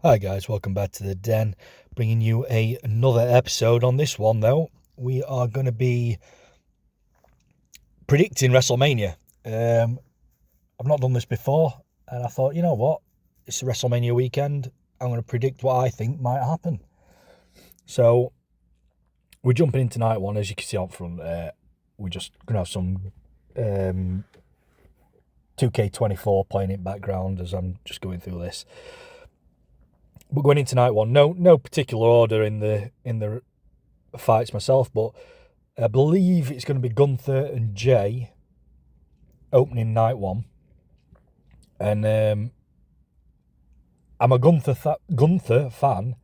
Hi guys, welcome back to the den, bringing you another episode. On this one though, we are going to be predicting WrestleMania. I've not done this before, and I thought, you know what, it's a WrestleMania weekend, I'm going to predict what I think might happen. So, we're jumping into night one. As you can see on front, we're just going to have some 2K24 playing in background as I'm just going through this. We're going into night one. No particular order in the fights myself, but I believe it's going to be Gunther and Jay opening night one. And I'm a Gunther fan,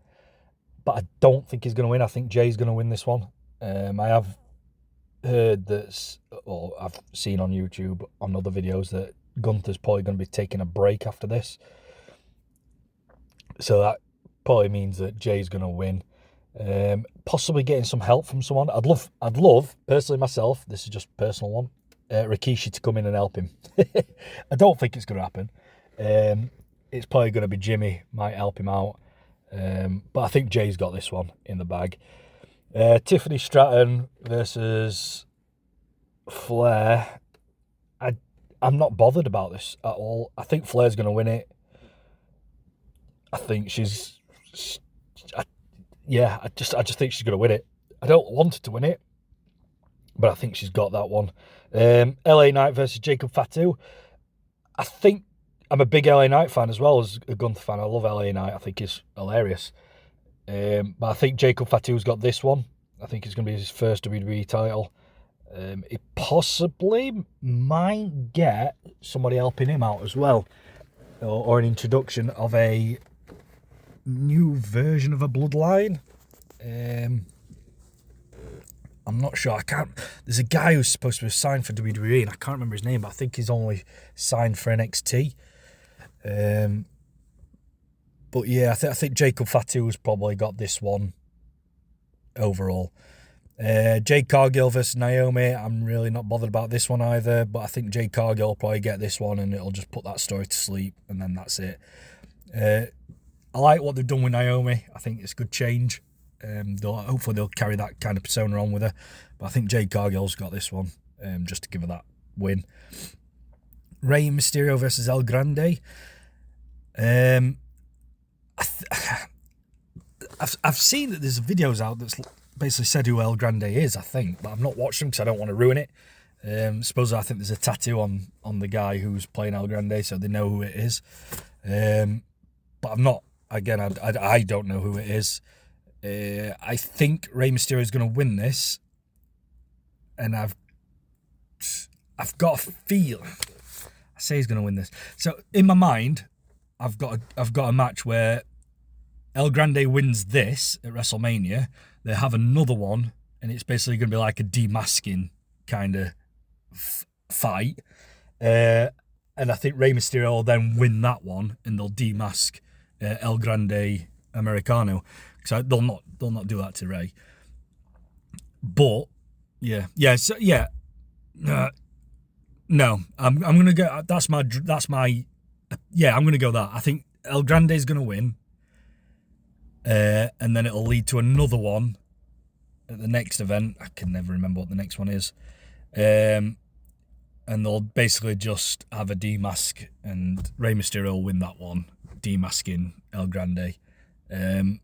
but I don't think he's going to win. I think Jay's going to win this one. I have heard that, or I've seen on YouTube on other videos, that Gunther's probably going to be taking a break after this. So that probably means that Jay's going to win. Possibly getting some help from someone. I'd love, personally myself, this is just a personal one, Rikishi to come in and help him. I don't think it's going to happen. It's probably going to be Jimmy, might help him out. But I think Jay's got this one in the bag. Tiffany Stratton versus Flair. I'm not bothered about this at all. I think Flair's going to win it. I think I just think she's going to win it. I don't want her to win it, but I think she's got that one. LA Knight versus Jacob Fatu. I think I'm a big LA Knight fan as well as a Gunther fan. I love LA Knight. I think he's hilarious. But I think Jacob Fatu's got this one. I think it's going to be his first WWE title. He possibly might get somebody helping him out as well, or an introduction of a new version of a bloodline. I'm not sure. There's a guy who's supposed to be signed for WWE, and I can't remember his name, but I think he's only signed for NXT. But yeah, I think Jacob Fatu's probably got this one overall. Jade Cargill versus Naomi. I'm really not bothered about this one either, but I think Jade Cargill will probably get this one, and it'll just put that story to sleep, and then that's it. I like what they've done with Naomi. I think it's a good change. Hopefully they'll carry that kind of persona on with her. But I think Jade Cargill's got this one, just to give her that win. Rey Mysterio versus El Grande. I've seen that there's videos out that's basically said who El Grande is, I think, but I've not watched them because I don't want to ruin it. Suppose I think there's a tattoo on the guy who's playing El Grande, so they know who it is. But I'm not. Again, I don't know who it is. I think Rey Mysterio is going to win this, and I've got a feel. I say he's going to win this. So in my mind, I've got a match where El Grande wins this at WrestleMania. They have another one, and it's basically going to be like a demasking kind of fight. And I think Rey Mysterio will then win that one, and they'll demask El Grande Americano. So they'll not do that to Rey. But no, I'm gonna go. That's my. Yeah, I'm gonna go that. I think El Grande's gonna win, and then it'll lead to another one at the next event. I can never remember what the next one is. And they'll basically just have a demask, and Rey Mysterio will win that one, demasking El Grande. Then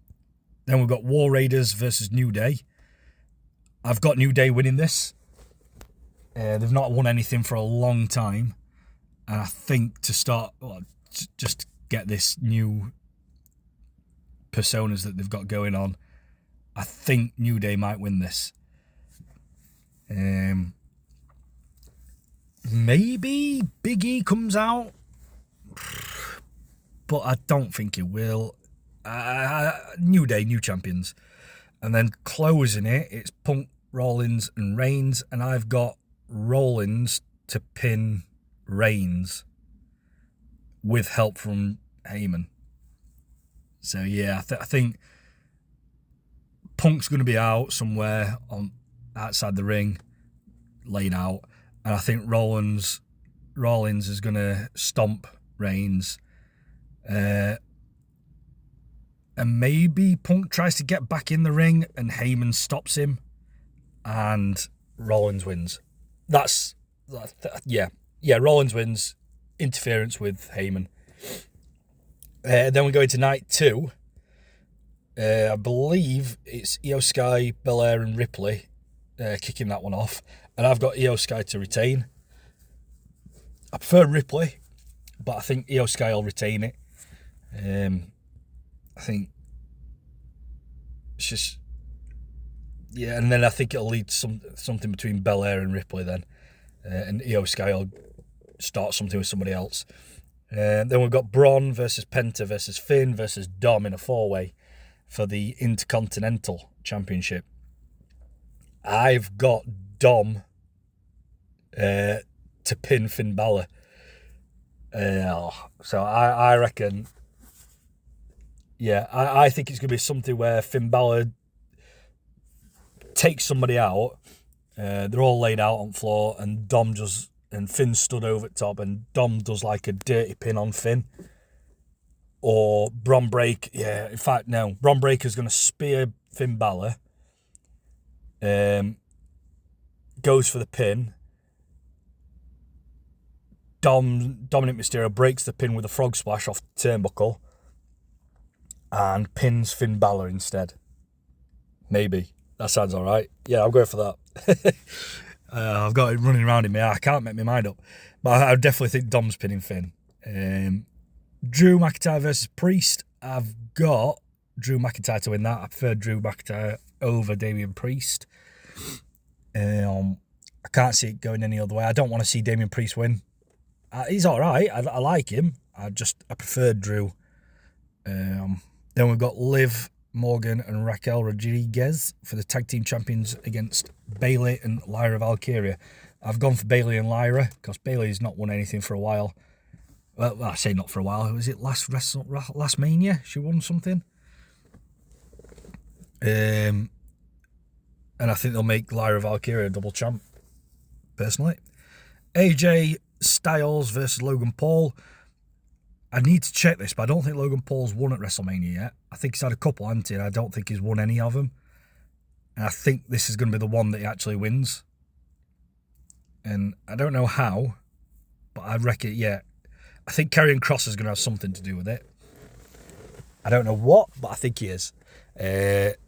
we've got War Raiders versus New Day. I've got New Day winning this. They've not won anything for a long time, and I think to start, just get this new personas that they've got going on, I think New Day might win this. Maybe Big E comes out, but I don't think he will. New Day, new champions. And then closing it, it's Punk, Rollins, and Reigns. And I've got Rollins to pin Reigns with help from Heyman. So yeah, I think Punk's going to be out somewhere outside the ring, laying out. And I think Rollins is going to stomp Reigns. And maybe Punk tries to get back in the ring and Heyman stops him and Rollins wins. Yeah, Rollins wins. Interference with Heyman. Then we go into night 2. I believe it's Io Sky, Belair and Ripley kicking that one off. And I've got Io Sky to retain. I prefer Ripley, but I think Io Sky will retain it. I think it's just... Yeah, and then I think it'll lead something between Belair and Ripley then. And Io Sky will start something with somebody else. Then we've got Braun versus Penta versus Finn versus Dom in a 4-way for the Intercontinental Championship. I've got Dom to pin Finn Balor. So I reckon... Yeah, I think it's going to be something where Finn Balor takes somebody out. They're all laid out on the floor, and Finn stood over the top, and Dom does like a dirty pin on Finn. Or Bron Breakker. Yeah, in fact, no. Bron Breakker's going to spear Finn Balor. Goes for the pin. Dominic Mysterio breaks the pin with a frog splash off the turnbuckle and pins Finn Balor instead. Maybe. That sounds all right. Yeah, I'll go for that. I've got it running around in me. I can't make my mind up. But I definitely think Dom's pinning Finn. Drew McIntyre versus Priest. I've got Drew McIntyre to win that. I prefer Drew McIntyre over Damian Priest. I can't see it going any other way. I don't want to see Damian Priest win. He's all right. I like him. I prefer Drew. Then we've got Liv Morgan and Raquel Rodriguez for the tag team champions against Bayley and Lyra Valkyria. I've gone for Bayley and Lyra because Bayley's not won anything for a while. Well, I say not for a while. Was it last Mania? She won something. And I think they'll make Lyra Valkyria a double champ. Personally, AJ Styles versus Logan Paul. I need to check this, but I don't think Logan Paul's won at WrestleMania yet. I think he's had a couple, hasn't he? And I don't think he's won any of them. And I think this is going to be the one that he actually wins. And I don't know how, but I reckon, yeah. I think Karrion Kross is going to have something to do with it. I don't know what, but I think he is.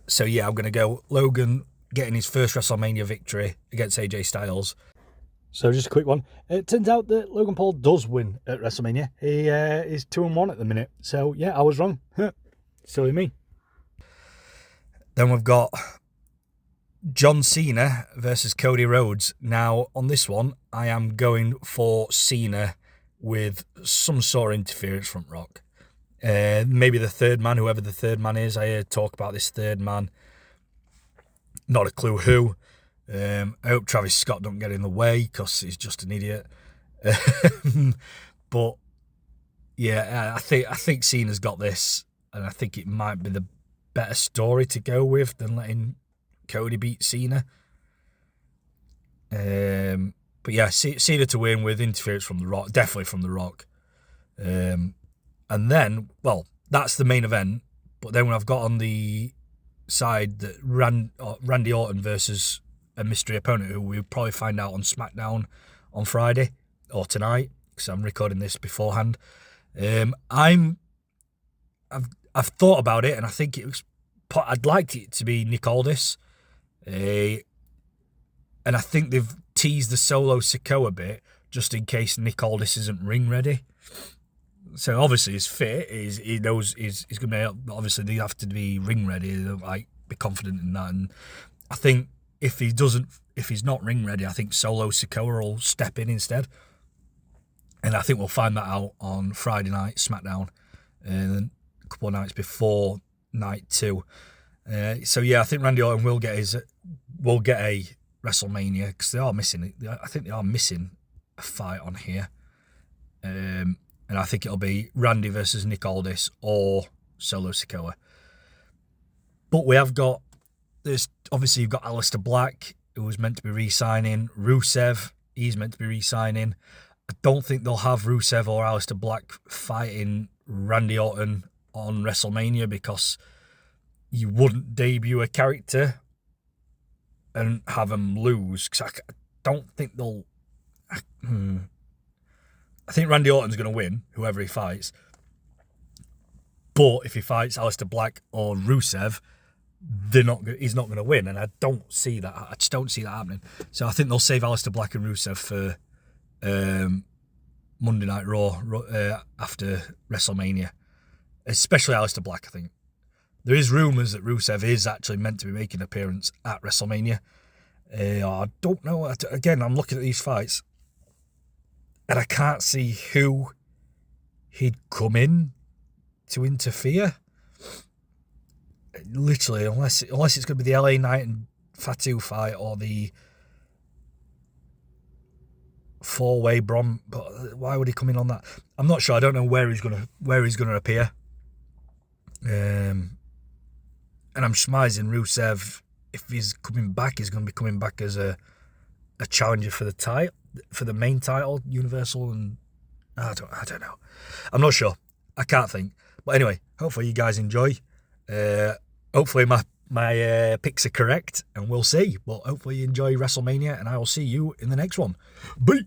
So yeah, I'm going to go Logan getting his first WrestleMania victory against AJ Styles. So just a quick one. It turns out that Logan Paul does win at WrestleMania. He is 2-1 at the minute. So yeah, I was wrong. Silly me. Then we've got John Cena versus Cody Rhodes. Now on this one, I am going for Cena with some sort of interference from Rock. Maybe the third man, whoever the third man is. I heard talk about this third man. Not a clue who. I hope Travis Scott don't get in the way because he's just an idiot. But yeah, I think Cena's got this, and I think it might be the better story to go with than letting Cody beat Cena. But yeah, Cena to win with interference from The Rock, definitely from The Rock. And then, well, that's the main event. But then when I've got on the side that Randy Orton versus a mystery opponent who we'll probably find out on SmackDown on Friday or tonight, because I'm recording this beforehand. I've thought about it, and I think I'd like it to be Nick Aldis, and I think they've teased the Solo Sikoa bit just in case Nick Aldis isn't ring ready. So obviously he's fit. He knows he's going to be. Obviously they have to be ring ready. Like be confident in that, and I think. If he's not ring ready, I think Solo Sikoa will step in instead. And I think we'll find that out on Friday night, SmackDown, and then a couple of nights before night 2. So yeah, I think Randy Orton will get a WrestleMania because they are missing it. I think they are missing a fight on here. And I think it'll be Randy versus Nick Aldis or Solo Sikoa. But we have got obviously you've got Aleister Black, who was meant to be re-signing. Rusev, he's meant to be re-signing. I don't think they'll have Rusev or Aleister Black fighting Randy Orton on WrestleMania, because you wouldn't debut a character and have them lose, because I don't think they'll... I think Randy Orton's going to win, whoever he fights. But if he fights Aleister Black or Rusev, he's not going to win, and I don't see that. I just don't see that happening. So I think they'll save Aleister Black and Rusev for Monday Night Raw after WrestleMania, especially Aleister Black. I think there is rumours that Rusev is actually meant to be making an appearance at WrestleMania. I don't know. Again, I'm looking at these fights, and I can't see who he'd come in to interfere. Literally, unless it's going to be the LA Knight and Fatu fight, or the four-way Brom. But why would he come in on that? I'm not sure. I don't know where he's going to appear. And I'm surmising Rusev, if he's coming back, he's going to be coming back as a challenger for the title, for the main title, Universal, and I don't know. I'm not sure. I can't think. But anyway, hopefully you guys enjoy. Hopefully my picks are correct, and we'll see. But hopefully you enjoy WrestleMania, and I will see you in the next one. Bye.